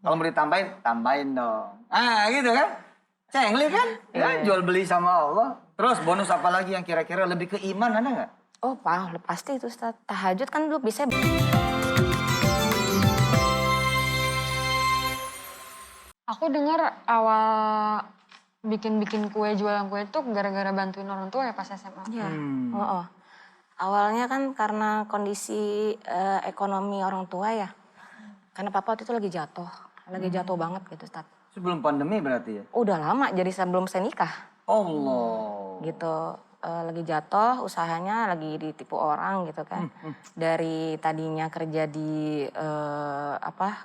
Kalau mau ditambahin, tambahin dong. Ah gitu kan? Cengli kan? Ya, jual beli sama Allah. Terus bonus apa lagi yang kira-kira lebih ke iman ada nggak? Oh, pasti itu Ustaz. Tahajud kan dulu bisa. Aku dengar awal bikin kue, jualan kue itu gara-gara bantuin orang tua ya pas SMA. Iya. Oh. Awalnya kan karena kondisi ekonomi orang tua ya. Karena papa waktu itu lagi jatuh banget gitu Ustaz. Sebelum pandemi berarti ya? Udah lama, jadi sebelum saya nikah. Allah. Gitu. Lagi jatuh, usahanya lagi ditipu orang gitu kan. Dari tadinya kerja di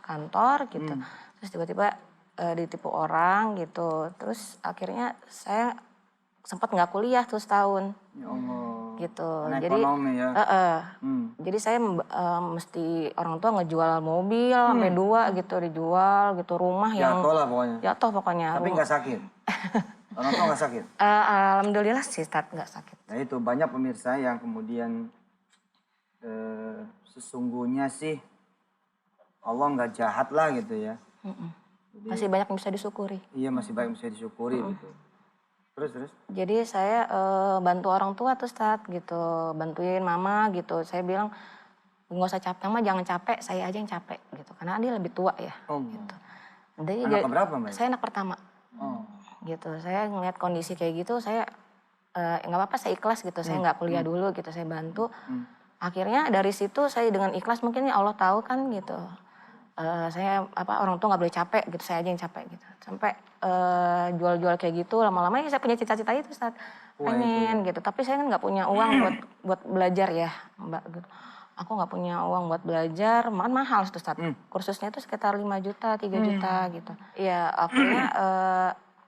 kantor gitu. Terus tiba-tiba ditipu orang gitu. Terus akhirnya saya sempat nggak kuliah tuh setahun. Ya Allah. Gitu. Karena Jadi ekonomi ya. jadi saya mesti orang tua ngejual mobil sampai 2 gitu, dijual gitu, rumah yang Jatuh lah pokoknya. jatuh pokoknya. Tapi nggak sakit? Orang tua nggak sakit? Alhamdulillah sih nggak sakit. Nah itu banyak pemirsa yang kemudian sesungguhnya sih Allah nggak jahat lah gitu ya. Jadi, masih banyak yang bisa disyukuri. Iya masih banyak yang bisa disyukuri gitu. Terus? Jadi saya bantu orang tua tuh Ustaz gitu, bantuin mama gitu. Saya bilang nggak usah capek, mama jangan capek, saya aja yang capek gitu. Karena dia lebih tua ya. Gitu. Jadi, anak berapa Mbak? Saya anak pertama. Gitu, saya ngeliat kondisi kayak gitu, saya nggak apa-apa, saya ikhlas gitu. Saya nggak kuliah dulu gitu, saya bantu. Akhirnya dari situ saya dengan ikhlas, mungkin ya Allah tahu kan gitu. Saya orang tua nggak boleh capek gitu, saya aja yang capek gitu. Sampai jual-jual kayak gitu, lama-lama ya saya punya cita-cita itu Ustaz. Pengen gitu, tapi saya kan nggak punya uang buat belajar ya Mbak gitu. Aku nggak punya uang buat belajar, mahal Ustaz. Kursusnya itu sekitar 5 juta, 3 juta gitu. Ya akhirnya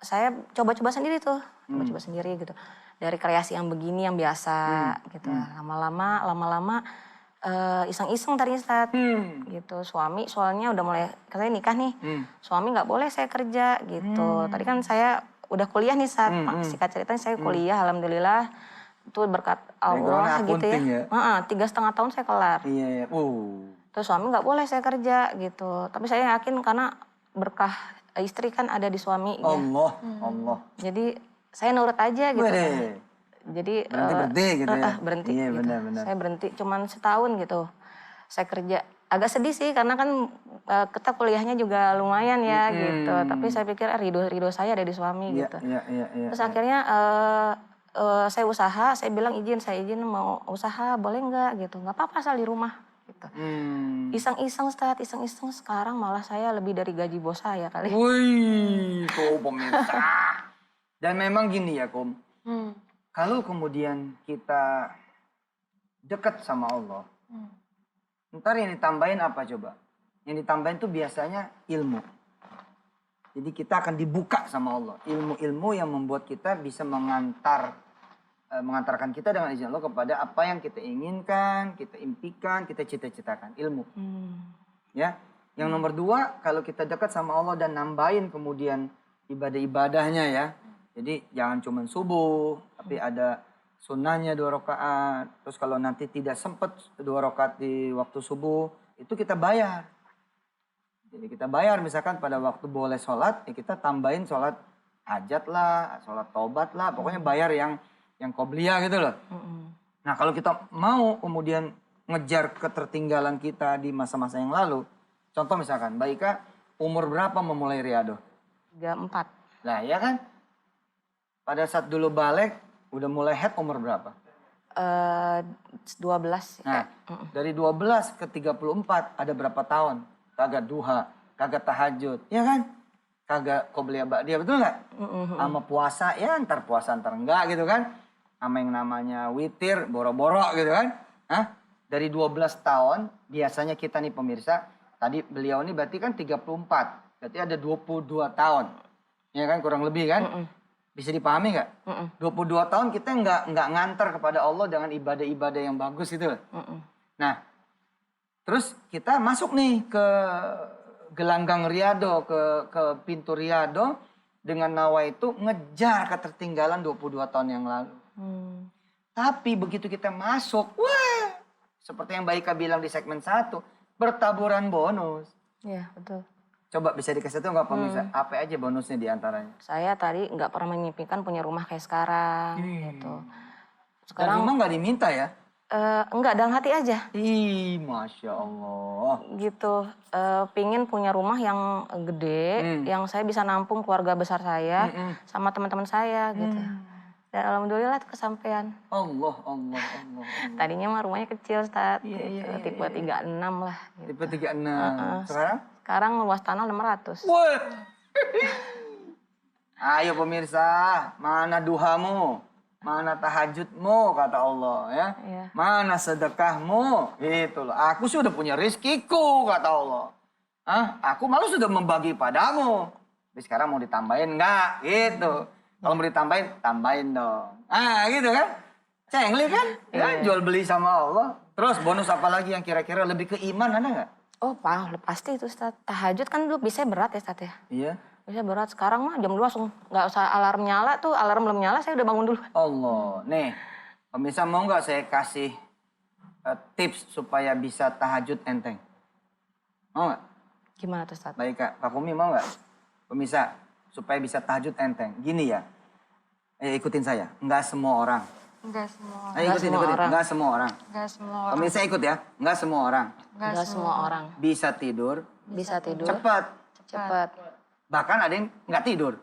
saya coba-coba sendiri tuh, coba-coba sendiri gitu. Dari kreasi yang begini, yang biasa gitu. Lama-lama iseng-iseng tadi Ustaz. Gitu. Suami soalnya udah mulai, katanya nikah nih. Suami nggak boleh saya kerja gitu. Tadi kan saya udah kuliah nih Ustaz. Singkat ceritanya saya kuliah, alhamdulillah. Itu berkat Allah gitu ya. 3,5 tahun saya kelar. Iya. Terus suami nggak boleh saya kerja gitu. Tapi saya yakin karena berkah istri kan ada di suami. Allah. Jadi saya nurut aja gitu. Jadi berhenti gitu ya? Berhenti. Iya gitu. benar. Saya berhenti cuman setahun gitu. Saya kerja. Agak sedih sih karena kan kita kuliahnya juga lumayan ya gitu. Tapi saya pikir ridho saya ada di suami gitu. Iya. Terus akhirnya saya usaha, saya bilang saya izin mau usaha, boleh nggak gitu. Nggak apa-apa asal di rumah gitu. Iseng-iseng Ustaz, iseng-iseng sekarang malah saya lebih dari gaji bos saya kali. Wih, tuh pemirsa. Dan memang gini ya Kum, kalau kemudian kita dekat sama Allah, ntar yang ditambahin apa coba? Yang ditambahin tuh biasanya ilmu. Jadi kita akan dibuka sama Allah. Ilmu-ilmu yang membuat kita bisa mengantarkan kita dengan izin Allah kepada apa yang kita inginkan, kita impikan, kita cita-citakan. Ilmu. Ya. Yang nomor 2, kalau kita dekat sama Allah dan nambahin kemudian ibadah-ibadahnya ya. Jadi jangan cuma subuh, tapi ada sunnahnya 2 rakaat. Terus kalau nanti tidak sempat 2 rakaat di waktu subuh, itu kita bayar. Jadi kita bayar misalkan pada waktu boleh sholat, ya kita tambahin sholat hajat lah, sholat taubat lah. Pokoknya bayar yang qobliyah gitu loh. Nah kalau kita mau kemudian ngejar ketertinggalan kita di masa-masa yang lalu. Contoh misalkan, Mbak Ika umur berapa memulai riyadhah? 34. Nah ya kan? Pada saat dulu balik, udah mulai head umur berapa? 12. Nah, dari 12 ke 34 ada berapa tahun? Kagak duha, kagak tahajud, ya kan? Kagak qobliyah ba'diyah, betul nggak? Sama puasa, ya ntar puasa ntar enggak gitu kan? Sama yang namanya witir, boro-boro gitu kan? Hah? Dari 12 tahun, biasanya kita nih pemirsa, tadi beliau ini berarti kan 34, berarti ada 22 tahun. Ya kan, kurang lebih kan? Bisa dipahami nggak? 22 tahun kita nggak nganter kepada Allah dengan ibadah-ibadah yang bagus itu. Nah, terus kita masuk nih ke gelanggang riyadhah, ke pintu riyadhah dengan nawa itu ngejar ketertinggalan 22 tahun yang lalu. Tapi begitu kita masuk, wah, seperti yang Mbak Ika bilang di segmen 1, bertaburan bonus. Iya, betul. Coba bisa dikasih tahu nggak pemirsa? Apa aja bonusnya di antaranya? Saya tadi nggak pernah memimpikan punya rumah kayak sekarang gitu. Dan Sekarang rumah nggak diminta ya? enggak, dalam hati aja Ih, Masya Allah. gitu. Pingin punya rumah yang gede, yang saya bisa nampung keluarga besar saya sama teman-teman saya gitu. Dan alhamdulillah kesampaian. Allah, Allah, Allah. Tadinya mah rumahnya kecil, Ustaz. Tipe 36 lah. Gitu. Tipe 36. Sekarang? Sekarang luas tanah 600. Wah. Ayo pemirsa, mana duhamu? Mana tahajudmu, kata Allah ya. Iya. Mana sedekahmu? Gitu loh. Aku sudah punya rizkiku, kata Allah. Aku malu sudah membagi padamu. Tapi sekarang mau ditambahin enggak? Gitu. Kalau mau ditambahin, tambahin dong. Gitu kan? Cengli kan? Ya, jual beli sama Allah. Terus bonus apa lagi yang kira-kira lebih ke iman ada nggak? Oh, pasti itu, Ustaz. Tahajud kan dulu bisa berat ya, Ustaz ya. Iya. Bisa berat. Sekarang mah jam 2 langsung nggak usah alarm nyala tuh, alarm belum nyala saya udah bangun dulu. Allah. Nih, pemirsa mau nggak saya kasih tips supaya bisa tahajud enteng? Mau nggak? Gimana tuh, Ustaz? Baik Kak, Kak Kumi mau nggak? Pemirsa, supaya bisa tahajud enteng. Gini ya, ikutin saya. Nggak semua orang. Enggak semua. Ikutin. Nggak semua orang. Enggak semua orang. Pemirsa ikut ya, nggak semua orang. Nggak semua orang Bisa tidur bisa tidur cepat. Bahkan ada yang nggak tidur.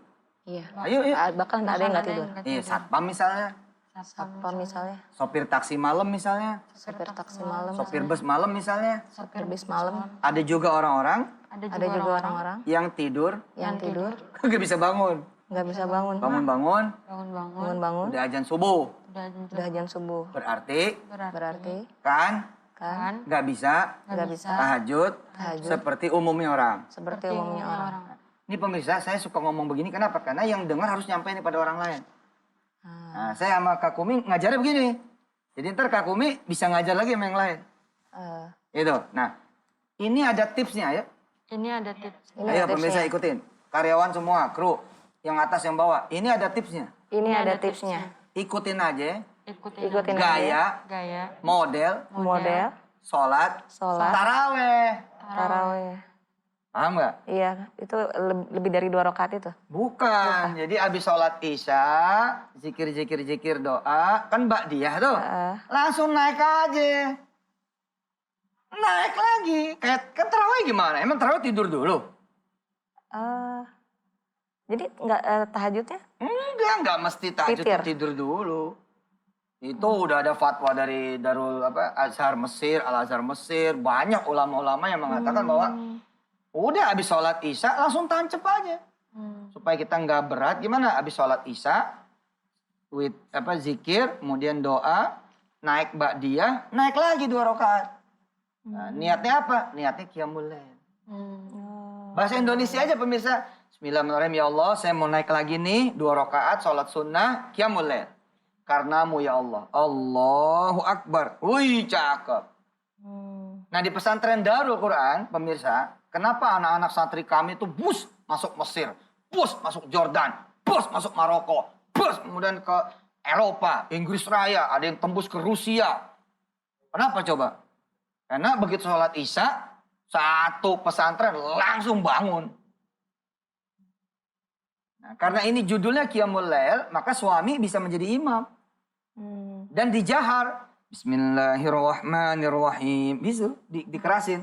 Iya. Ayo. Bahkan ada yang nggak tidur. Iya, satpam misalnya. Apa misalnya? Sopir taksi malam misalnya. Sopir taksi malam. Sopir bus malam misalnya. Sopir bis malam. Ada juga orang-orang Ada juga orang-orang yang tidur yang tidur nggak bisa bangun. nggak bisa bangun. Bangun-bangun, Bangun-bangun. udah azan subuh. Udah jam subuh. Berarti Berarti kan kan nggak bisa nggak bisa tahajud tahajud seperti umumnya orang. seperti umumnya orang. Ini pemirsa, saya suka ngomong begini kenapa? Karena yang dengar harus nyampein pada orang lain. Nah, saya sama Kak Kumi ngajarnya begini. Jadi ntar Kak Kumi bisa ngajar lagi sama yang lain. Itu. Nah, ini ada tipsnya ya. Ini ada tips. Ini Ayo ada pemirsa tipsnya. ikutin. Karyawan semua, kru. Yang atas, yang bawah. Ini ada tipsnya. Ini ada tipsnya. Ikutin aja. Ikutin aja. Gaya, model, Model, sholat, sholat, taraweh. taraweh. Paham nggak? Iya, itu lebih dari 2 rakaat itu. Bukan. Jadi abis sholat isya, zikir, doa. Kan ba'diyah tuh. Langsung naik aja. Naik lagi. Kayak kan taraweh gimana? Emang taraweh tidur dulu? Jadi nggak tahajudnya? Enggak mesti tahajud Witir. tidur dulu. Itu udah ada fatwa dari Darul Azhar Mesir, Al Azhar Mesir, banyak ulama-ulama yang mengatakan bahwa udah habis sholat isya langsung tancep aja. Supaya kita nggak berat, gimana? Habis sholat isya, zikir, kemudian doa, naik ba'diyah, naik lagi 2 rakaat. Nah, niatnya apa? Niatnya qiyamul lail. Bahasa Indonesia aja pemirsa. Bismillahirrahmanirrahim. Ya Allah, saya mau naik lagi nih 2 rakaat sholat sunnah qiyamul lail. Karenamu ya Allah. Allahu Akbar. Wih, cakep. Nah, di pesantren Darul Quran, pemirsa, kenapa anak-anak santri kami itu bus masuk Mesir, bus masuk Jordan, bus masuk Maroko, bus kemudian ke Eropa, Inggris Raya, ada yang tembus ke Rusia. Kenapa coba? Karena begitu sholat isya, satu pesantren langsung bangun. Nah, karena ini judulnya Qiyamul Lail, maka suami bisa menjadi imam. Dan dijahar. Bismillahirrahmanirrahim. Bisa, dikerasin.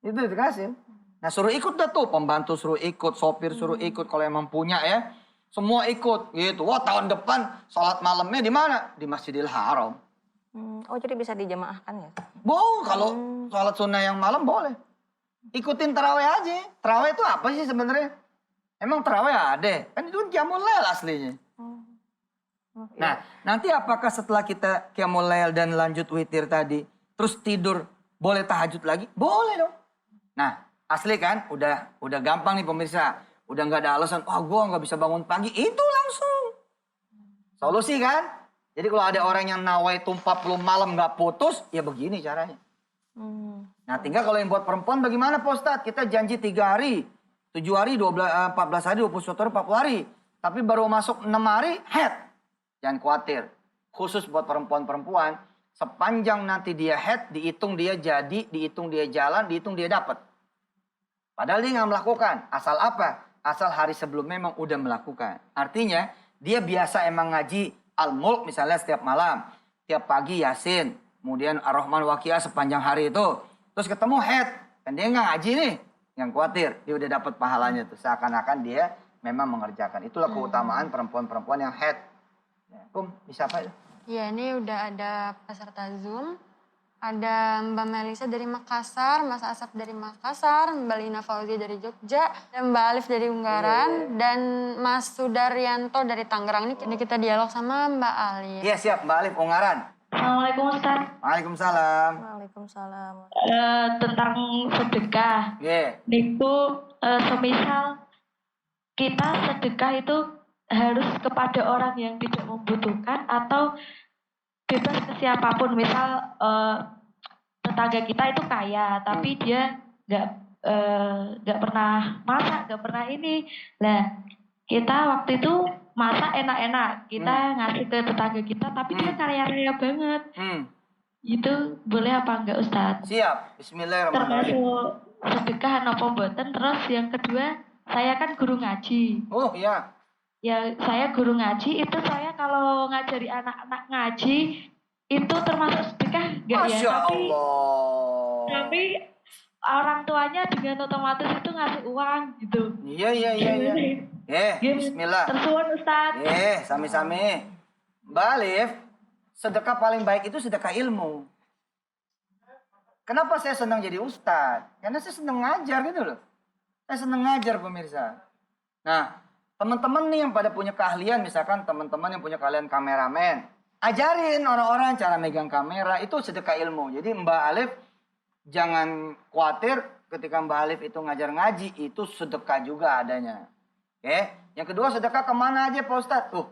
Itu dikerasin. Nah, suruh ikut dah tuh. Pembantu suruh ikut, sopir suruh ikut. Kalau emang punya ya. Semua ikut gitu. Wah, tahun depan sholat malamnya di mana? Di Masjidil Haram. Oh, jadi bisa dijamaahkan ya? Kalau sholat sunnah yang malam boleh. Ikutin taraweh aja. Taraweh itu apa sih sebenarnya? Emang taraweh ada? Kan itu qiyamul lail aslinya. Nah, nanti apakah setelah kita qiyamul lail dan lanjut witir tadi, terus tidur, boleh tahajud lagi? Boleh dong. Nah, asli kan? Udah gampang nih pemirsa. Udah nggak ada alasan, gua nggak bisa bangun pagi. Itu langsung. Solusi kan? Jadi kalau ada orang yang nawaitu 40 malam nggak putus, ya begini caranya. Nah, tinggal kalau yang buat perempuan bagaimana Pak Ustadz? Kita janji 3 hari. 7 hari, 14 hari, 21 hari, 40 hari. Tapi baru masuk 6 hari, head. Jangan khawatir. Khusus buat perempuan-perempuan, sepanjang nanti dia head, dihitung dia jadi, dihitung dia jalan, dihitung dia dapat. Padahal dia nggak melakukan. Asal apa? Asal hari sebelumnya memang udah melakukan. Artinya dia biasa emang ngaji Al-Mulk misalnya setiap malam. Tiap pagi Yasin. Kemudian Ar-Rahman Waqiah sepanjang hari itu. Terus ketemu head. Dan dia nggak ngaji nih. Yang khawatir. Dia udah dapat pahalanya tuh. Seakan-akan dia memang mengerjakan. Itulah keutamaan perempuan-perempuan yang head. Ya, bisa apa ya? Ya, ini udah ada peserta Zoom. Ada Mbak Melisa dari Makassar, Mas Asap dari Makassar, Mbak Lina Fauzi dari Jogja, dan Mbak Alif dari Ungaran, dan Mas Sudaryanto dari Tangerang. Ini kita dialog sama Mbak Alif. Iya siap, Mbak Alif Ungaran. Assalamualaikum Ustaz. Waalaikumsalam. Waalaikumsalam. Tentang sedekah. Niku semisal kita sedekah itu harus kepada orang yang tidak membutuhkan atau bebas ke siapapun. Misal tetangga kita itu kaya tapi dia nggak pernah masak, nggak pernah ini. Nah, kita waktu itu masak enak-enak, kita ngasih ke tetangga kita tapi dia kaya-raya banget. Itu boleh apa enggak Ustadz? Siap, bismillahirrahmanirrahim. Termasuk sedekah apa mboten. Terus yang kedua, saya kan guru ngaji. Oh iya. Ya, saya guru ngaji, itu saya kalau ngajari anak-anak ngaji, itu termasuk sedekah enggak ya? Masya Allah. Tapi orang tuanya dengan otomatis itu ngasih uang gitu. Iya. Bismillah. Tersuwun Ustadz. Sami-sami. Mbak Alif, sedekah paling baik itu sedekah ilmu. Kenapa saya senang jadi ustadz? Karena saya senang ngajar gitu loh. Saya senang ngajar pemirsa. Nah, teman-teman nih yang pada punya keahlian, misalkan teman-teman yang punya keahlian kameramen, ajarin orang-orang cara megang kamera, itu sedekah ilmu. Jadi Mbak Alif jangan khawatir ketika Mbak Alif itu ngajar ngaji, itu sedekah juga adanya. Oke? Yang kedua, sedekah kemana aja Pak Ustadz? Tuh,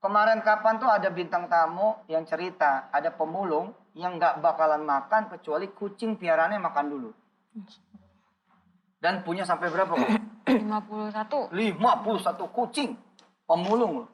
kemarin kapan tuh ada bintang tamu yang cerita, ada pemulung yang nggak bakalan makan kecuali kucing piaraannya makan dulu. Dan punya sampai berapa, Bu? 51. 51 kucing. Pemulung loh.